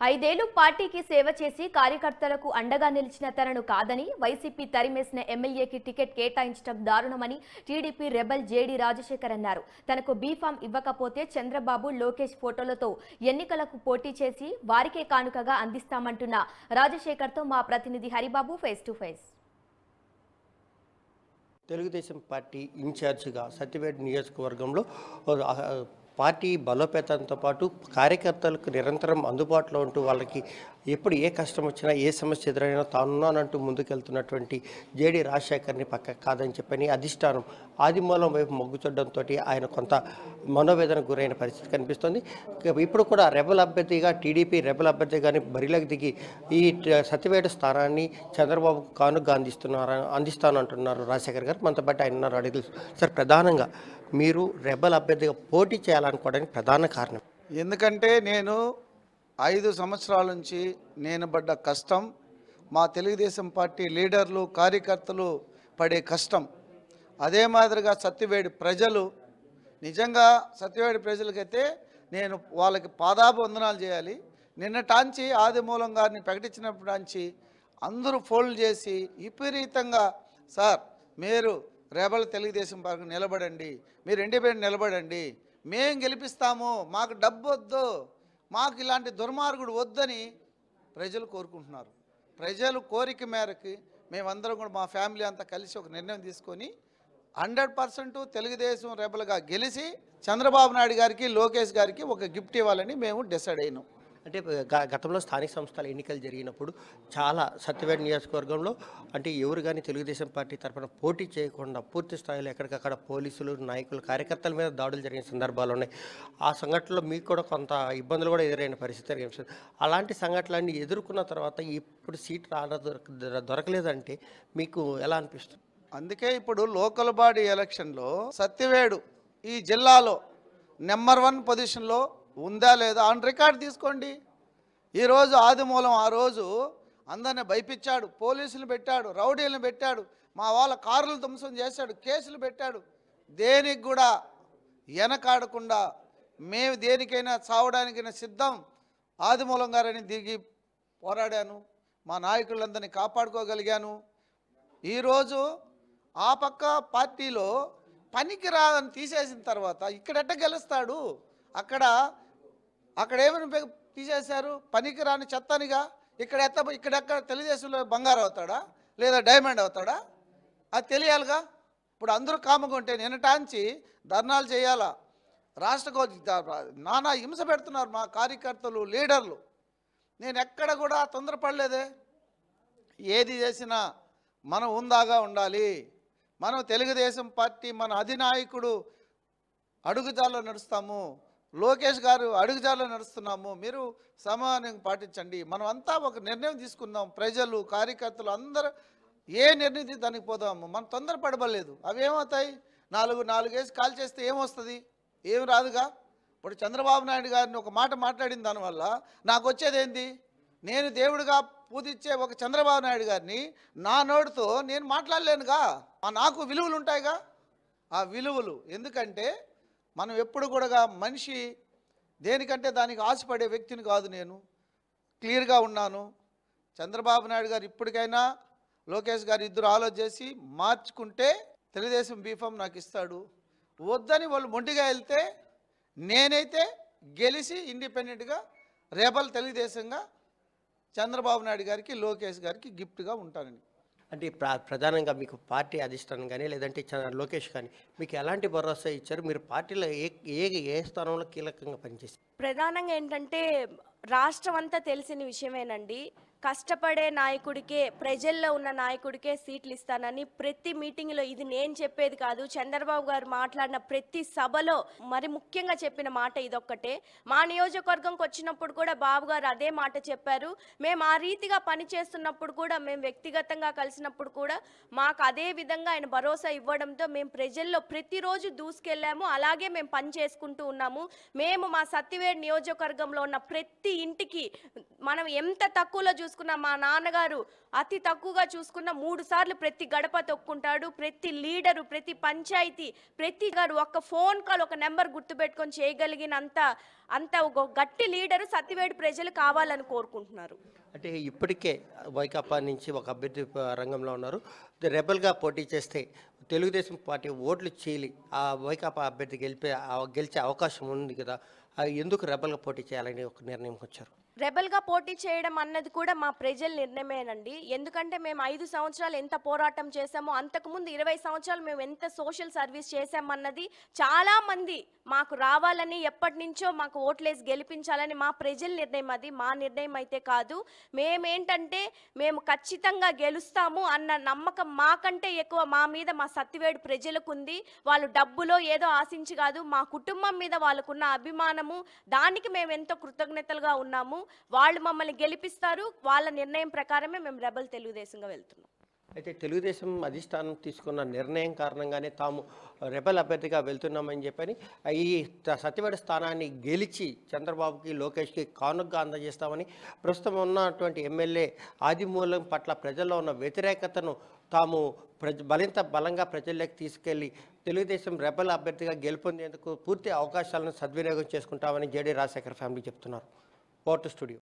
ఐదేళ్లు పార్టీకి సేవ చేసి కార్యకర్తలకు అండగా నిలిచిన తనను కాదని వైసీపీ తరిమేసిన ఎమ్మెల్యేకి టికెట్ కేటాయించడం దారుణమని టీడీపీ రెబల్ జేడీ రాజశేఖర్ అన్నారు. తనకు బీఫామ్ ఇవ్వకపోతే చంద్రబాబు, లోకేష్ ఫోటోలతో ఎన్నికలకు పోటీ చేసి వారికే కానుకగా అందిస్తామంటున్న రాజశేఖర్తో మా ప్రతినిధి Haribabu face to face. Telugu Desam party ఇన్ఛార్జిగా సత్యవేడ్ నియోజకవర్గంలో పార్టీ బలోపేతంతో పాటు కార్యకర్తలకు నిరంతరం అందుబాటులో ఉంటూ వాళ్ళకి ఎప్పుడు ఏ కష్టం వచ్చినా ఏ సమస్య ఎదురైనా తానున్నానంటూ ముందుకెళ్తున్నటువంటి జేడీ రాజశేఖర్ని పక్క కాదని చెప్పని అధిష్టానం ఆదిమూలం వైపు మొగ్గు చూడడంతో ఆయన కొంత మనోవేదనకు గురైన పరిస్థితి కనిపిస్తుంది. ఇప్పుడు కూడా రెబల్ అభ్యర్థిగా టీడీపీ రెబల్ అభ్యర్థిగాని బరిలోకి దిగి ఈ సత్యవేడు స్థానాన్ని చంద్రబాబుకు కానుగ్గా అందిస్తానంటున్నారు రాజశేఖర్ గారు. మనతో పాటు ఆయన ఉన్నారు. అడిగి సార్, ప్రధానంగా మీరు రెబల్ అభ్యర్థిగా పోటీ చేయాలనుకోవడానికి ప్రధాన కారణం? ఎందుకంటే నేను 5 సంవత్సరాల నుంచి నేను పడ్డ కష్టం, మా తెలుగుదేశం పార్టీ లీడర్లు కార్యకర్తలు పడే కష్టం, అదే మాదిరిగా సత్యవేడి ప్రజలు, నిజంగా సత్యవేడి ప్రజలకైతే నేను వాళ్ళకి పాదాభివందనాలు చేయాలి. నిన్నటాంచి ఆదిమూలం గారిని ప్రకటించినప్పటి అందరూ ఫోల్డ్ చేసి విపరీతంగా సార్ మీరు రెబల్ తెలుగుదేశం పార్టీ నిలబడండి, మీరు ఇండిపెండెంట్ నిలబడండి, మేం గెలిపిస్తాము, మాకు డబ్బు వద్దు, మాకు ఇలాంటి దుర్మార్గుడు వద్దని ప్రజలు కోరుకుంటున్నారు. ప్రజలు కోరిక మేరకు మేమందరం కూడా మా ఫ్యామిలీ అంతా కలిసి ఒక నిర్ణయం తీసుకొని 100% తెలుగుదేశం రెబల్గా గెలిచి చంద్రబాబు నాయుడు గారికి, లోకేష్ గారికి ఒక గిఫ్ట్ ఇవ్వాలని మేము డిసైడ్ అయినాం. అంటే గతంలో స్థానిక సంస్థల ఎన్నికలు జరిగినప్పుడు చాలా సత్యవేడ్ నియోజకవర్గంలో అంటే ఎవరు కానీ తెలుగుదేశం పార్టీ తరఫున పోటీ చేయకుండా పూర్తి స్థాయిలో ఎక్కడికక్కడ పోలీసులు, నాయకులు, కార్యకర్తల మీద దాడులు జరిగిన సందర్భాలు ఉన్నాయి. ఆ సంఘటనలో మీకు కూడా కొంత ఇబ్బందులు కూడా ఎదురైన పరిస్థితి. అలాంటి సంఘటనలన్నీ ఎదుర్కొన్న తర్వాత ఇప్పుడు సీట్ దొరకలేదంటే మీకు ఎలా అనిపిస్తుంది? అందుకే ఇప్పుడు లోకల్ బాడీ ఎలక్షన్లో సత్యవేడు ఈ జిల్లాలో నెంబర్ 1 పొజిషన్లో ఉందా లేదా ఆన్ రికార్డ్ తీసుకోండి. ఈరోజు ఆదిమూలం ఆ రోజు అందరిని భయపించాడు, పోలీసులు పెట్టాడు, రౌడీలను పెట్టాడు, మా వాళ్ళ కార్లు ధ్వంసం చేశాడు, కేసులు పెట్టాడు. దేనికి కూడా వెనకాడకుండా మేము దేనికైనా చావడానికైనా సిద్ధం, ఆదిమూలం గారని దిగి పోరాడాను, మా నాయకులందరినీ కాపాడుకోగలిగాను. ఈరోజు ఆ పక్క పార్టీలో పనికి రాదని తీసేసిన తర్వాత ఇక్కడెట్ట గెలుస్తాడు? అక్కడ ఏమైనా తీసేశారు, పనికి రాని చెత్తనిగా. ఇక్కడెక్కడ తెలుగుదేశంలో బంగారు అవుతాడా లేదా డైమండ్ అవుతాడా? అది తెలియాలిగా. ఇప్పుడు అందరూ కామగా ఉంటే నిన్నటాంచి ధర్నాలు చేయాలా, రాష్ట్ర నానా హింస పెడుతున్నారు మా కార్యకర్తలు, లీడర్లు. నేను ఎక్కడ కూడా తొందరపడలేదే. ఏది చేసినా మనం ఉందాగా ఉండాలి. మనం తెలుగుదేశం పార్టీ మన అధినాయకుడు అడుగుజాల్లో నడుస్తాము, లోకేష్ గారు అడుగుజాల్లో నడుస్తున్నాము, మీరు సమానంగా పాటించండి. మనం అంతా ఒక నిర్ణయం తీసుకుందాం. ప్రజలు, కార్యకర్తలు అందరూ ఏ నిర్ణయం దానికి పోదాము. మనం తొందరపడబలేదు. అవి ఏమవుతాయి? నాలుగేసి కాల్ చేస్తే ఏమొస్తుంది? ఏం రాదుగా. ఇప్పుడు చంద్రబాబు నాయుడు గారిని ఒక మాట మాట్లాడిన దానివల్ల నాకు వచ్చేదేంది? నేను దేవుడిగా పూజించే ఒక చంద్రబాబు నాయుడు గారిని నా నోటితో నేను మాట్లాడలేనుగా. నాకు విలువలు ఉంటాయిగా. ఆ విలువలు ఎందుకంటే మనం ఎప్పుడు కూడా మనిషి దేనికంటే దానికి ఆశపడే వ్యక్తిని కాదు. నేను క్లియర్గా ఉన్నాను. చంద్రబాబు నాయుడు గారు ఇప్పటికైనా లోకేష్ గారు ఇద్దరు ఆలోచన చేసి మార్చుకుంటే తెలుగుదేశం బీఫామ్ నాకు ఇస్తాడు. వద్దని వాళ్ళు మొండిగా వెళ్తే నేనైతే గెలిచి ఇండిపెండెంట్గా రెబల్ తెలుగుదేశంగా చంద్రబాబు నాయుడు గారికి, లోకేష్ గారికి గిఫ్ట్గా ఉంటానండి. అంటే ప్రధానంగా మీకు పార్టీ అధిష్టానం కానీ లేదంటే లోకేష్ కానీ మీకు ఎలాంటి భరోసా ఇచ్చారు? మీరు పార్టీలో ఏ స్థానంలో కీలకంగా పనిచేస్తారు? ప్రధానంగా ఏంటంటే రాష్ట్రం అంతా తెలిసిన విషయమేనండి. కష్టపడే నాయకుడికే, ప్రజల్లో ఉన్న నాయకుడికే సీట్లు ఇస్తానని ప్రతి మీటింగ్లో, ఇది నేను చెప్పేది కాదు, చంద్రబాబు గారు మాట్లాడిన ప్రతి సభలో మరి ముఖ్యంగా చెప్పిన మాట ఇదొక్కటే. మా నియోజకవర్గంకి వచ్చినప్పుడు కూడా బాబు గారు అదే మాట చెప్పారు. మేము ఆ రీతిగా పని చేస్తున్నప్పుడు కూడా, మేము వ్యక్తిగతంగా కలిసినప్పుడు కూడా మాకు అదే విధంగా ఆయన భరోసా ఇవ్వడంతో మేము ప్రజల్లో ప్రతిరోజు దూసుకెళ్ళాము. అలాగే మేము పని చేసుకుంటూ ఉన్నాము. మేము మా సత్యవేడ్ నియోజకవర్గంలో ఉన్న ప్రతి ఇంటికి మనం ఎంత తక్కువలో చూసుకున్న మా నాన్నగారు అతి తక్కువగా చూసుకున్న 3 సార్లు ప్రతి గడప తొక్కుంటాడు. ప్రతి లీడరు, ప్రతి పంచాయతీ, ప్రతి గారు ఒక్క ఫోన్ కాల్, ఒక నెంబర్ గుర్తుపెట్టుకొని చేయగలిగినంత ఒక గట్టి లీడరు సత్యవేడు ప్రజలు కావాలని కోరుకుంటున్నారు. అంటే ఇప్పటికే వైకాపా నుంచి ఒక అభ్యర్థి రంగంలో ఉన్నారు. రెబల్గా పోటీ చేస్తే తెలుగుదేశం పార్టీ ఓట్లు చీలి ఆ వైకాపా అభ్యర్థి గెలిచే అవకాశం ఉంది కదా, ఎందుకు రెబల్గా పోటీ చేయాలని ఒక నిర్ణయంకి వచ్చారు? రెబల్గా పోటీ చేయడం అన్నది కూడా మా ప్రజల నిర్ణయమేనండి. ఎందుకంటే మేము 5 సంవత్సరాలు ఎంత పోరాటం చేశామో, అంతకుముందు 20 సంవత్సరాలు మేము ఎంత సోషల్ సర్వీస్ చేశామన్నది చాలామంది మాకు రావాలని, ఎప్పటి నుంచో మాకు ఓట్లేసి గెలిపించాలని మా ప్రజల నిర్ణయం. అది మా నిర్ణయం అయితే కాదు. మేమేంటంటే మేము ఖచ్చితంగా గెలుస్తాము అన్న నమ్మకం మాకంటే ఎక్కువ మా మీద మా సత్యవేడు ప్రజలకు ఉంది. వాళ్ళు డబ్బులో ఏదో ఆశించి కాదు, మా కుటుంబం మీద వాళ్ళకున్న అభిమానము, దానికి మేము ఎంతో కృతజ్ఞతలుగా ఉన్నాము. వాళ్ళు మమ్మల్ని గెలిపిస్తారు. వాళ్ళ నిర్ణయం ప్రకారమే మేము రెబల్ తెలుగుదేశంగా వెళ్తున్నాం. అయితే తెలుగుదేశం అధిష్టానం తీసుకున్న నిర్ణయం కారణంగానే తాము రెబల్ అభ్యర్థిగా వెళ్తున్నామని చెప్పని ఈ సత్యవేడు స్థానాన్ని గెలిచి చంద్రబాబుకి, లోకేష్కి కానుకగా అందజేస్తామని ప్రస్తుతం ఉన్నటువంటి ఎమ్మెల్యే ఆదిమూలం పట్ల ప్రజల్లో ఉన్న వ్యతిరేకతను తాము మరింత బలంగా ప్రజల్లోకి తీసుకెళ్లి తెలుగుదేశం రెబల్ అభ్యర్థిగా గెలుపొందేందుకు పూర్తి అవకాశాలను సద్వినియోగం చేసుకుంటామని జేడీ రాజశేఖర్ ఫ్యామిలీ చెప్తున్నారు. Vote studio.